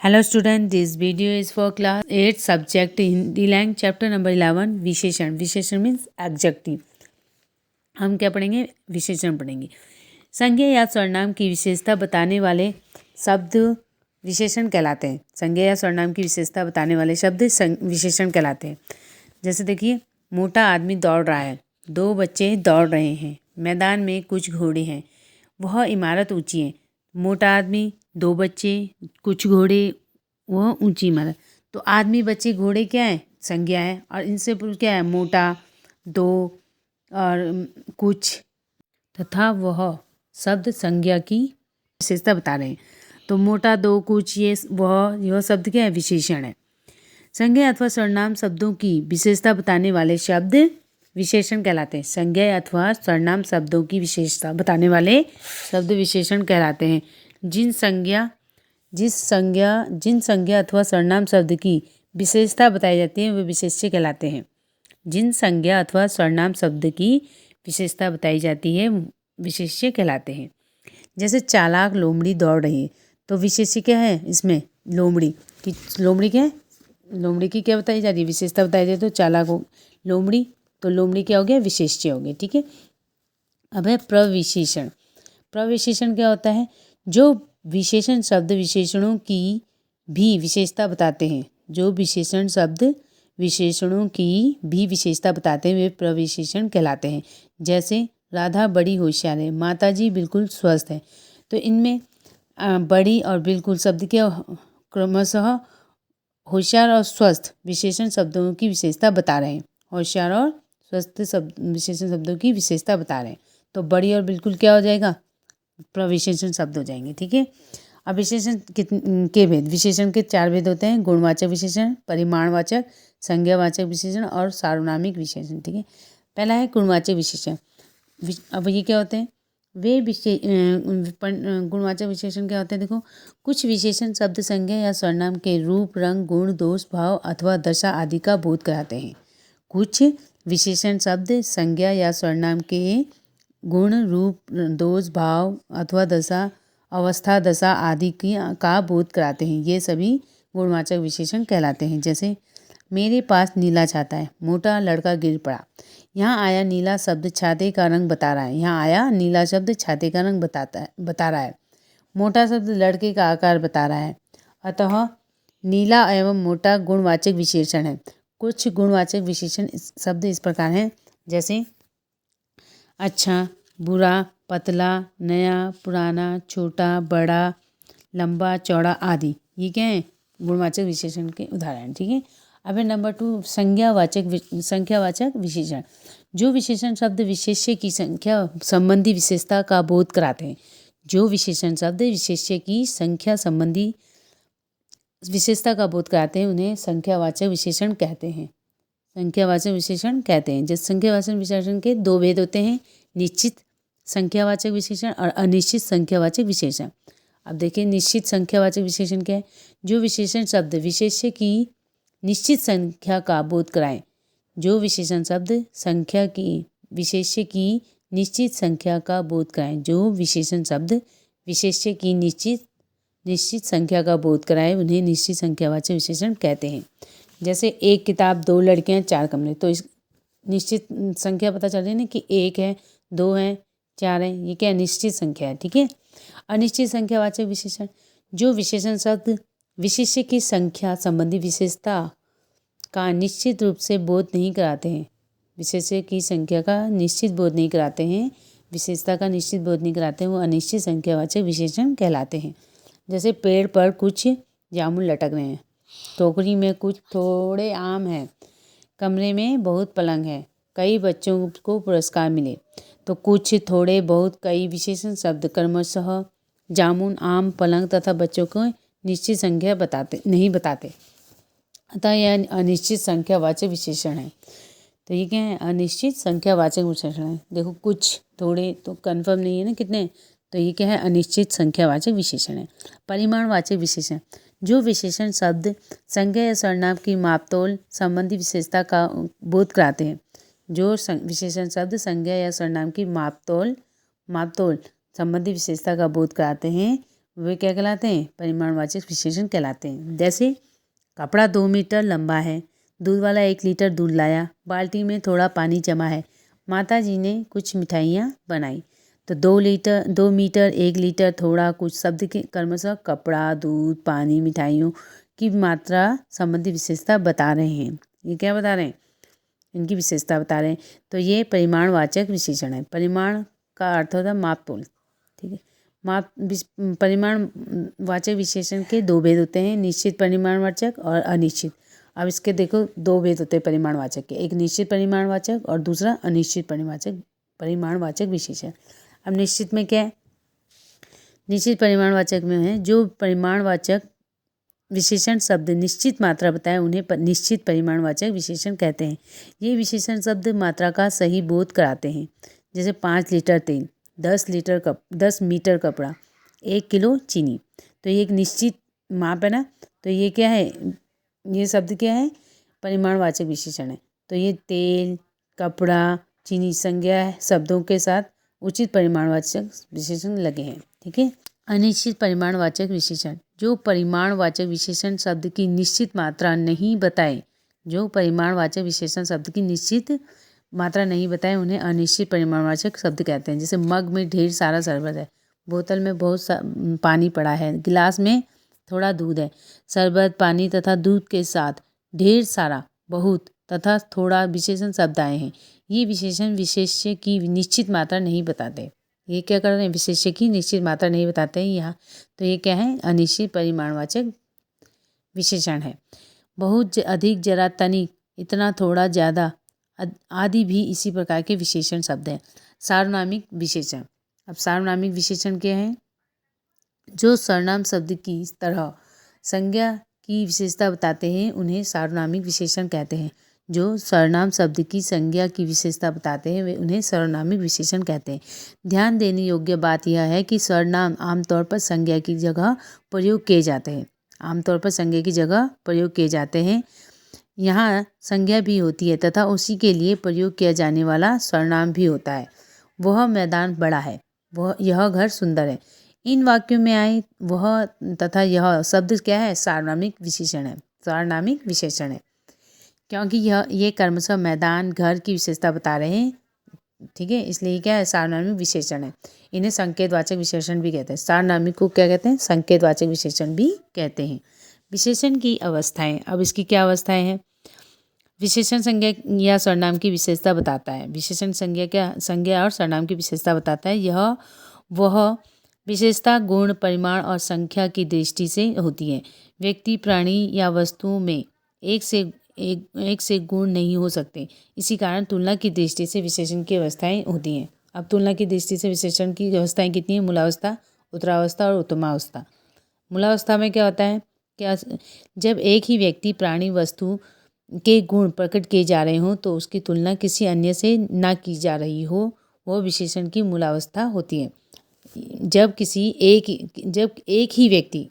Hello student, this video is for class 8 subject Hindi language chapter number 11 विशेषण। विशेषण means adjective. हम क्या पढ़ेंगे? विशेषण पढ़ेंगे। संज्ञा या सर्वनाम की विशेषता बताने वाले शब्द विशेषण कहलाते हैं। संज्ञा या सर्वनाम की विशेषता बताने वाले शब्द विशेषण कहलाते हैं। जैसे देखिए, मोटा आदमी दौड़ रहा है, दो बच्चे दौड़ रहे हैं, मैदान में कुछ घोड़े हैं, वह इमारत ऊंची है। मोटा आदमी, दो बच्चे, कुछ घोड़े, वह ऊंची इमारत। तो आदमी, बच्चे, घोड़े क्या है? संज्ञा है। और इनसे क्या है? मोटा, दो और कुछ तथा वह शब्द संज्ञा की विशेषता बता रहे हैं। तो मोटा, दो, कुछ, यह शब्द क्या है? विशेषण है। संज्ञा अथवा सर्वनाम शब्दों की विशेषता बताने वाले शब्द विशेषण कहलाते हैं। संज्ञा अथवा सर्वनाम शब्दों की विशेषता बताने वाले शब्द विशेषण कहलाते हैं। जिन संज्ञा अथवा सर्वनाम शब्द की विशेषता बताई जाती है वे विशेष्य कहलाते हैं। जिन संज्ञा अथवा सर्वनाम शब्द की विशेषता बताई जाती है विशेष्य कहलाते हैं। जैसे चालाक लोमड़ी दौड़ रही है, तो विशेष्य क्या है इसमें? लोमड़ी क्या है? लोमड़ी की क्या बताई जा रही है? विशेषता बताई जाती है। तो चालाक हो लोमड़ी, तो लोमड़ी क्या हो गया? विशेष्य हो गया। ठीक है। अब है प्रविशेषण। प्रविशेषण क्या होता है? जो विशेषण शब्द विशेषणों की भी विशेषता बताते हैं। जो विशेषण शब्द विशेषणों की भी विशेषता बताते हैं वे प्रविशेषण कहलाते हैं। जैसे राधा बड़ी होशियार है, माताजी बिल्कुल स्वस्थ है। तो इनमें बड़ी और बिल्कुल शब्द के क्रमशः होशियार और स्वस्थ विशेषण शब्दों की विशेषता बता रहे हैं। होशियार और स्वस्थ शब्द विशेषण शब्दों की विशेषता बता रहे हैं। तो बड़ी और बिल्कुल क्या हो जाएगा? प्रविशेषण शब्द हो जाएंगे। ठीक है। अब विशेषण के भेद। विशेषण के 4 भेद होते हैं: गुणवाचक विशेषण, परिमाणवाचक, संज्ञावाचक विशेषण और सार्वनामिक विशेषण। ठीक है। पहला है गुणवाचक विशेषण। अब ये क्या होते हैं? वे गुणवाचक विशेषण क्या होते हैं? देखो, कुछ विशेषण शब्द संज्ञा या सर्वनाम के रूप, रंग, गुण, दोष, भाव अथवा दशा आदि का बोध कराते हैं। कुछ विशेषण शब्द संज्ञा या सर्वनाम के गुण, रूप, दोष, भाव अथवा दशा, अवस्था, दशा आदि का बोध कराते हैं। ये सभी गुणवाचक विशेषण कहलाते हैं। जैसे मेरे पास नीला छाता है, मोटा लड़का गिर पड़ा। यहाँ आया नीला शब्द छाते का रंग बता रहा है। यहाँ आया नीला शब्द छाते का रंग बता रहा है। मोटा शब्द लड़के का आकार बता रहा है। अतः नीला एवं मोटा गुणवाचक विशेषण है। कुछ गुणवाचक विशेषण शब्द इस प्रकार हैं। जैसे अच्छा, बुरा, पतला, नया, पुराना, छोटा, बड़ा, लंबा, चौड़ा आदि। ये क्या है? गुणवाचक विशेषण के उदाहरण। ठीक है। अब है नंबर 2 संख्यावाचक विशेषण। जो विशेषण शब्द विशेष्य की संख्या संबंधी विशेषता का बोध कराते हैं। जो विशेषण शब्द विशेष्य की संख्या संबंधी विशेषता का बोध कराते हैं उन्हें संख्यावाचक विशेषण कहते हैं। संख्यावाचक विशेषण कहते हैं। जैसे संख्यावाचक विशेषण के 2 भेद होते हैं: निश्चित संख्यावाचक विशेषण और अनिश्चित संख्यावाचक विशेषण। अब देखिए, निश्चित संख्यावाचक विशेषण क्या है? जो विशेषण शब्द विशेष्य की निश्चित संख्या का बोध कराएं। जो विशेषण शब्द संख्या की विशेष्य की निश्चित संख्या का बोध कराएं। जो विशेषण शब्द विशेष्य की निश्चित संख्या का बोध कराए उन्हें निश्चित संख्यावाचक विशेषण कहते हैं। जैसे एक किताब, 2 लड़कियां, 4 कमरे। तो इस निश्चित संख्या पता चल रही है ना कि 1 है, 2 है, 4 है। ये क्या है? निश्चित संख्या है। ठीक है। अनिश्चित संख्यावाचक विशेषण। जो विशेषण शब्द विशेष्य की संख्या संबंधी विशेषता का निश्चित रूप से बोध नहीं कराते हैं। विशेष्य की संख्या का निश्चित बोध नहीं कराते हैं, विशेषता का निश्चित बोध नहीं कराते हैं, वो अनिश्चित संख्यावाचक विशेषण कहलाते हैं। जैसे पेड़ पर कुछ जामुन लटक रहे हैं, टोकरी में कुछ थोड़े आम हैं, कमरे में बहुत पलंग है, कई बच्चों को पुरस्कार मिले। तो कुछ, थोड़े, बहुत, कई विशेषण शब्द क्रमशः जामुन, आम, पलंग तथा बच्चों को निश्चित संख्या नहीं बताते। अतः यह अनिश्चित संख्यावाचक विशेषण है। तो ये क्या है? अनिश्चित संख्यावाचक विशेषण है। देखो, कुछ, थोड़े तो कन्फर्म नहीं है ना कितने। तो ये क्या है? अनिश्चित संख्यावाचक विशेषण है। परिमाणवाचक विशेषण। जो विशेषण शब्द संज्ञा या सर्वनाम की मापतोल संबंधी विशेषता का बोध कराते हैं। जो विशेषण शब्द संज्ञा या सर्वनाम की मापतोल संबंधी विशेषता का बोध कराते हैं वे क्या कहलाते हैं? परिमाणवाचक विशेषण कहलाते हैं। जैसे कपड़ा 2 मीटर लंबा है, दूध वाला 1 लीटर दूध लाया, बाल्टी में थोड़ा पानी जमा है, माता जी ने कुछ मिठाइयाँ बनाई। तो 2 मीटर 1 लीटर थोड़ा कुछ शब्द के क्रमशः कपड़ा, दूध, पानी, मिठाइयों की मात्रा संबंधी विशेषता बता रहे हैं। ये क्या बता रहे हैं? इनकी विशेषता बता रहे हैं। तो ये परिमाणवाचक विशेषण है। परिमाण का अर्थ होता है माप-तोल, ठीक है। परिमाणवाचक विशेषण के 2 भेद होते हैं, निश्चित परिमाणवाचक और अनिश्चित। अब इसके देखो 2 भेद होते हैं परिमाणवाचक के, एक निश्चित परिमाणवाचक और दूसरा अनिश्चित परिमाणवाचक विशेषण। अब निश्चित में क्या है? निश्चित परिमाणवाचक में है जो परिमाणवाचक विशेषण शब्द निश्चित मात्रा बताए उन्हें निश्चित परिमाणवाचक विशेषण कहते हैं। ये विशेषण शब्द मात्रा का सही बोध कराते हैं। जैसे 5 लीटर तेल, 10 मीटर कपड़ा, 1 किलो चीनी। तो ये एक निश्चित माप है ना। तो ये क्या है? ये शब्द क्या है? परिमाणवाचक विशेषण है। तो ये तेल, कपड़ा, चीनी संज्ञा शब्दों के साथ उचित परिमाणवाचक विशेषण लगे हैं, ठीक है। अनिश्चित परिमाणवाचक विशेषण, जो परिमाणवाचक विशेषण शब्द की निश्चित मात्रा नहीं बताए, जो परिमाणवाचक विशेषण शब्द की निश्चित मात्रा नहीं बताए उन्हें अनिश्चित परिमाणवाचक शब्द कहते हैं। जैसे मग में ढेर सारा शरबत है, बोतल में बहुत पानी पड़ा है, गिलास में थोड़ा दूध है। शरबत, पानी तथा दूध के साथ ढेर सारा, बहुत तथा थोड़ा विशेषण शब्द आए हैं। ये विशेषण विशेष्य की निश्चित मात्रा नहीं बताते। ये क्या कर रहे हैं? विशेष्य की निश्चित मात्रा नहीं बताते हैं यहाँ। तो ये क्या है? अनिश्चित परिमाणवाचक विशेषण है। बहुत अधिक, जरा, तनिक, इतना, थोड़ा, ज़्यादा आदि भी इसी प्रकार के विशेषण शब्द हैं। सार्वनामिक विशेषण। अब सार्वनामिक विशेषण क्या है? जो सर्वनाम शब्द की तरह संज्ञा की विशेषता बताते हैं उन्हें सार्वनामिक विशेषण कहते हैं। जो सर्वनाम शब्द की संज्ञा की विशेषता बताते हैं वे उन्हें सार्वनामिक विशेषण कहते हैं। ध्यान देने योग्य बात यह है कि सर्वनाम आमतौर पर संज्ञा की जगह प्रयोग किए जाते हैं। आमतौर पर संज्ञा की जगह प्रयोग किए जाते हैं। यहाँ संज्ञा भी होती है तथा उसी के लिए प्रयोग किया जाने वाला सर्वनाम भी होता है। वह मैदान बड़ा है, यह घर सुंदर है। इन वाक्यों में आए वह तथा यह शब्द क्या है? सार्वनामिक विशेषण है। सार्वनामिक विशेषण है क्योंकि ये क्रमशः मैदान, घर की विशेषता बता रहे हैं, ठीक है। इसलिए क्या है? सार्वनामिक विशेषण है। इन्हें संकेतवाचक विशेषण भी कहते हैं। सार्वनामिक को क्या कहते हैं? संकेतवाचक विशेषण भी कहते हैं। विशेषण की अवस्थाएं। अब इसकी क्या अवस्थाएं हैं? विशेषण संज्ञा या सर्वनाम की विशेषता बताता है। विशेषण संज्ञा और सर्वनाम की विशेषता बताता है। वह विशेषता गुण, परिमाण और संख्या की दृष्टि से होती है। व्यक्ति, प्राणी या वस्तुओं में एक से गुण नहीं हो सकते। इसी कारण तुलना की दृष्टि से विशेषण की अवस्थाएं होती हैं। अब तुलना की दृष्टि से विशेषण की अवस्थाएं कितनी हैं? मूलावस्था, उत्तरावस्था और उत्तमावस्था। मूलावस्था में क्या होता है? जब एक ही व्यक्ति, प्राणी, वस्तु के गुण प्रकट किए जा रहे हों तो उसकी तुलना किसी अन्य से ना की जा रही हो, वह विशेषण की मूलावस्था होती है। जब एक ही व्यक्ति,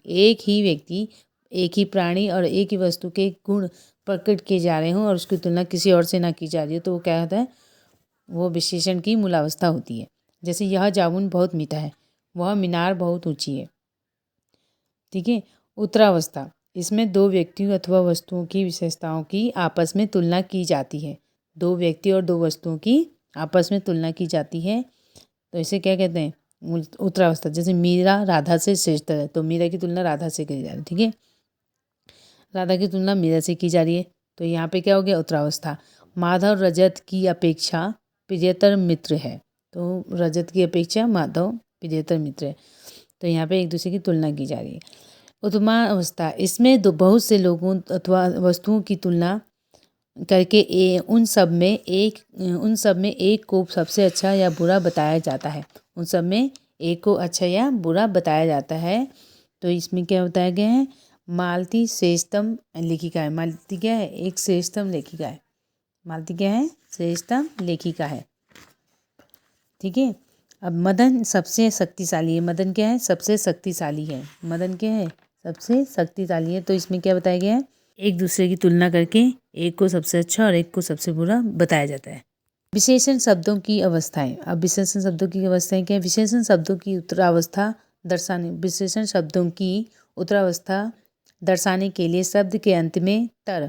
एक ही प्राणी और एक ही वस्तु के गुण प्रकट किए जा रहे हों और उसकी तुलना किसी और से ना की जा रही हो तो वो क्या होता है? वो विशेषण की मूलावस्था होती है। जैसे यह जामुन बहुत मीठा है, वह मीनार बहुत ऊंची है, ठीक है। उत्तरावस्था, इसमें दो व्यक्तियों अथवा वस्तुओं की विशेषताओं की आपस में तुलना की जाती है। दो व्यक्ति और दो वस्तुओं की आपस में तुलना की जाती है तो इसे क्या कहते हैं? उत्तरावस्था। जैसे मीरा राधा से श्रेष्ठ है तो मीरा की तुलना राधा से की जा रही है, ठीक है। राधा की तुलना मीरा से की जा रही है तो यहाँ पे क्या हो गया? उत्तरावस्था। माधव रजत की अपेक्षा प्रियतर मित्र है, तो रजत की अपेक्षा माधव प्रियतर मित्र है, तो यहाँ पे एक दूसरे की तुलना की जा रही है। उत्तमा अवस्था, इसमें बहुत से लोगों अथवा वस्तुओं की तुलना करके उन सब में एक को सबसे अच्छा या बुरा बताया जाता है। उन सब में एक को अच्छा या बुरा बताया जाता है। तो इसमें क्या बताया गया है? मालती श्रेष्ठतम लेखिका है। मालती क्या है? एक श्रेष्ठतम लेखिका है। मालती क्या है? श्रेष्ठतम लेखिका है, ठीक है। अब मदन सबसे शक्तिशाली है। मदन क्या है? सबसे शक्तिशाली है। मदन क्या है? सबसे शक्तिशाली है। तो इसमें क्या बताया गया है? एक दूसरे की तुलना करके एक को सबसे अच्छा और एक को सबसे बुरा बताया जाता है। विशेषण शब्दों की अवस्थाएं। अब विशेषण शब्दों की अवस्थाएं क्या है? विशेषण शब्दों की उत्तरावस्था दर्शाने विशेषण शब्दों की उत्तरावस्था दर्शाने के लिए शब्द के अंत में तर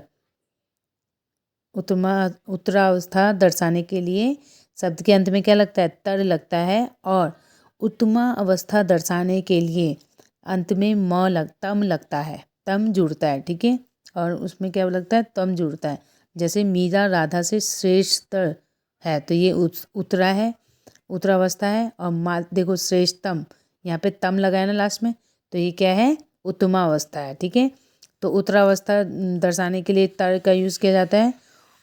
उत्तरावस्था दर्शाने के लिए शब्द के अंत में क्या लगता है? तर लगता है। और उत्तमा अवस्था दर्शाने के लिए अंत में तम लगता है, तम जुड़ता है। ठीक है, और उसमें क्या लगता है? तम जुड़ता है। जैसे मीरा राधा से श्रेष्ठतर है, तो ये उत्तरा है, उत्तरावस्था है। और देखो श्रेष्ठतम, यहाँ पे तम लगा है ना लास्ट में, तो ये क्या है? उत्तमावस्था है। ठीक है, तो उत्तरावस्था दर्शाने के लिए तर का यूज़ किया जाता है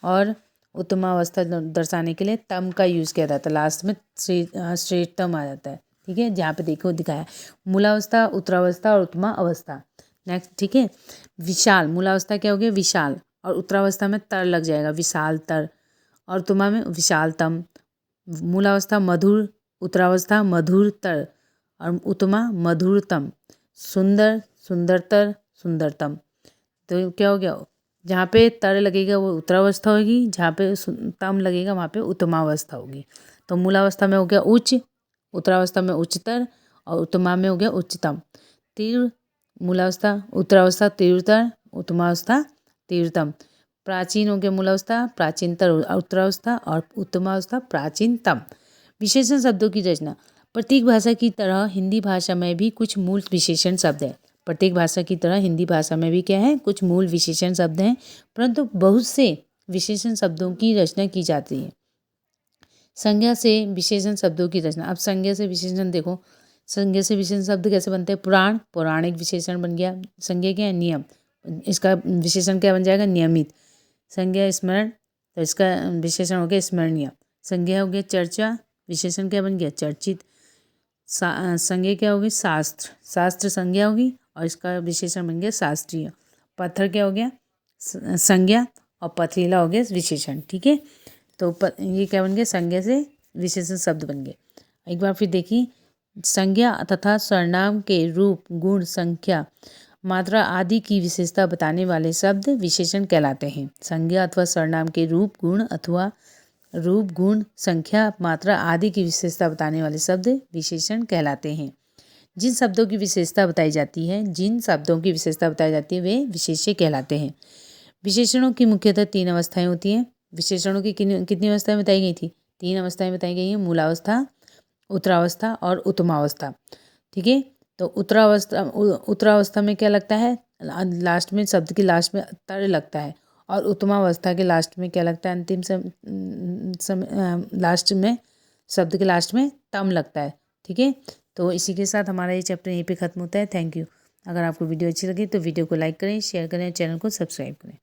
और उत्तमावस्था दर्शाने के लिए तम का यूज़ किया जाता है। लास्ट में श्रेष्ठतम आ जाता है। ठीक है, जहाँ पे देखो दिखाया मूलावस्था, उत्तरावस्था और उत्तमा अवस्था। नेक्स्ट, ठीक है, विशाल। मूलावस्था क्या हो गया? विशाल। और उत्तरावस्था में तर लग जाएगा, विशाल तर। और उत्तमा में विशालतम। मूलावस्था मधुर, उत्तरावस्था मधुरतर और उत्तमा मधुरतम। सुंदर, सुंदरतर, सुंदरतम। तो क्या हो गया? जहाँ पे तर लगेगा वो उत्तरावस्था होगी, जहाँ पे तम लगेगा वहाँ पे उत्तमावस्था होगी। तो मूलावस्था में हो गया उच्च, उत्तरावस्था में उच्चतर और उत्तमा में हो गया उच्चतम। तीव्र, मूलावस्था, उत्तरावस्था तीव्रतर, उत्तमावस्था तीव्रतम। प्राचीन हो गया मूलावस्था, प्राचीनतर उत्तरावस्था और उत्तमावस्था प्राचीनतम। विशेषण शब्दों की रचना। प्रत्येक भाषा की तरह हिंदी भाषा में भी कुछ मूल विशेषण शब्द हैं। प्रत्येक भाषा की तरह हिंदी भाषा में भी क्या है? कुछ मूल विशेषण शब्द हैं, परंतु बहुत से विशेषण शब्दों की रचना की जाती है। संज्ञा से विशेषण शब्दों की रचना। अब संज्ञा से विशेषण देखो, संज्ञा से विशेषण शब्द कैसे बनते हैं? पुराण, पौराणिक विशेषण बन गया। संज्ञा क्या है? नियम। इसका विशेषण क्या बन जाएगा? नियमित। संज्ञा स्मरण, तो इसका विशेषण हो गया स्मरणीय। संज्ञा हो गया चर्चा, विशेषण क्या बन गया? चर्चित। संज्ञा क्या होगी? शास्त्र, शास्त्र संज्ञा होगी और इसका विशेषण बन गया शास्त्रीय। पत्थर क्या हो गया? संज्ञा, और पथरीला हो गया विशेषण। ठीक है, तो ये क्या बन गया? संज्ञा से विशेषण शब्द बन गए। एक बार फिर देखिए, संज्ञा तथा सर्वनाम के रूप, गुण, संख्या, मात्रा आदि की विशेषता बताने वाले शब्द विशेषण कहलाते हैं। संज्ञा अथवा सर्वनाम के रूप, गुण अथवा रूप, गुण, संख्या, मात्रा आदि की विशेषता बताने वाले शब्द विशेषण कहलाते हैं। जिन शब्दों की विशेषता बताई जाती है वे विशेष्य कहलाते हैं। विशेषणों की मुख्यतः 3 अवस्थाएं होती हैं। विशेषणों की कितनी अवस्थाएं बताई गई थी? 3 अवस्थाएं बताई गई हैं, मूलावस्था, उत्तरावस्था और उत्तमावस्था। ठीक है, तो उत्तरावस्था में क्या लगता है? लास्ट में, शब्द के लास्ट में तर लगता है। और उत्तमावस्था के लास्ट में क्या लगता है? लास्ट में, शब्द के लास्ट में तम लगता है। ठीक है, तो इसी के साथ हमारा ये चैप्टर यहीं पे ख़त्म होता है। Thank you. अगर आपको वीडियो अच्छी लगी तो वीडियो को लाइक करें, शेयर करें, चैनल को सब्सक्राइब करें।